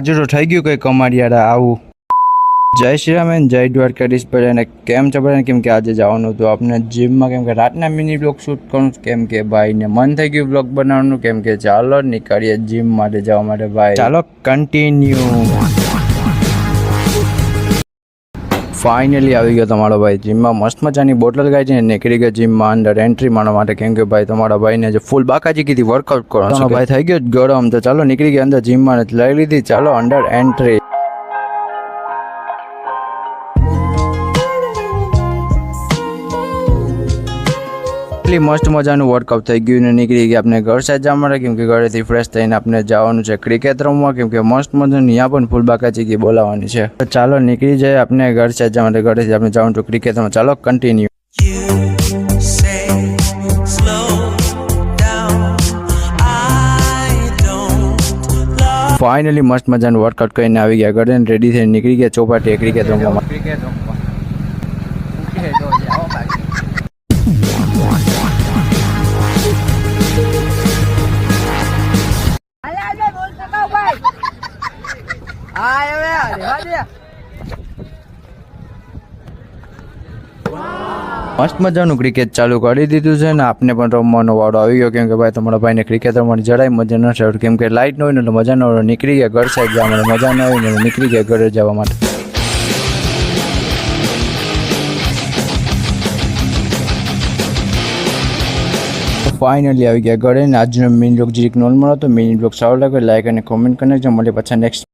હજુ તો થઈ ગયું કંઈ કમાડિયારા આવું. જય શ્રી રામ એન્ડ જય દ્વારકાધીશ ભાઈ. કેમ છે ભાઈ? કેમ કે આજે જવાનું હતું આપણે જીમમાં, કેમ કે રાતના મિની બ્લોગ શૂટ કરું, કેમ કે ભાઈને મન થઈ ગયું બ્લોગ બનાવવાનું, કેમ કે ચાલો નીકળીએ જીમ માટે જવા માટે ભાઈ. ચાલો કન્ટિન્યુ. ફાઇનલી આવી ગયો તમારો ભાઈ જીમમાં. મસ્ત મજાની બોટલ ગાઈ છે, નીકળી ગયો જીમમાં અંદર એન્ટ્રી મારવા માટે, કેમ કે ભાઈ તમારા ભાઈને જે ફૂલ બાકાજી કીધી વર્કઆઉટ કરો. તમારો ભાઈ થઈ ગયો ગરમ, તો ચાલો નીકળી ગયા અંદર જીમમાં લઈ લીધી. ચાલો અંદર એન્ટ્રી. મસ્ત મજાનું વર્કઆઉટ થઈ ગયું ને નીકળી ગયા આપણે ઘર સાઈડ જવા માટે, કેમ કે ઘરેથી ફ્રેશ થઈને આપણે જવાનું છે ક્રિકેટ રમવા, કેમ કે મસ્ત મજાનું ત્યાં પણ ફૂલ બાકાચીકી બોલાવવાની છે. તો ચાલો નીકળી જાય આપણે ઘર સાઈડ જવા માટે. ઘરેથી આપણે જવાનું છું ક્રિકેટ રમવા. ચાલો કન્ટિન્યુ. ફાઇનલી મસ્ત મજાનું વર્કઆઉટ કરીને આવી ગયા ઘરે, રેડી થઈને નીકળી ગયા ચોપાટી ક્રિકેટ રમવા. મસ્ત મજાનું ક્રિકેટ ચાલુ કરી દીધું છે ને આપને પણ રમવાનો વાળો આવી ગયો, કેમ કે ભાઈ તમારા ભાઈને ક્રિકેટ રમવાની જરાય મજા નથી આવતી, કેમ કે લાઇટ ન હોય ને એટલે મજા ન આવે. નીકળી ગયા ઘર સાઈડ જવા માટે, મજા ન આવી ને નીકળી ગયા ઘરે જવા માટે. ફાઇનલી આવી ગયા ઘરે ને આજનો મિની બ્લોગ જીરીક નોર્મલ હતો. મિની બ્લોગ સારો લાગે લાઈક અને કોમેન્ટ કરી નાખજો. મળીએ પાછા નેક્સ્ટ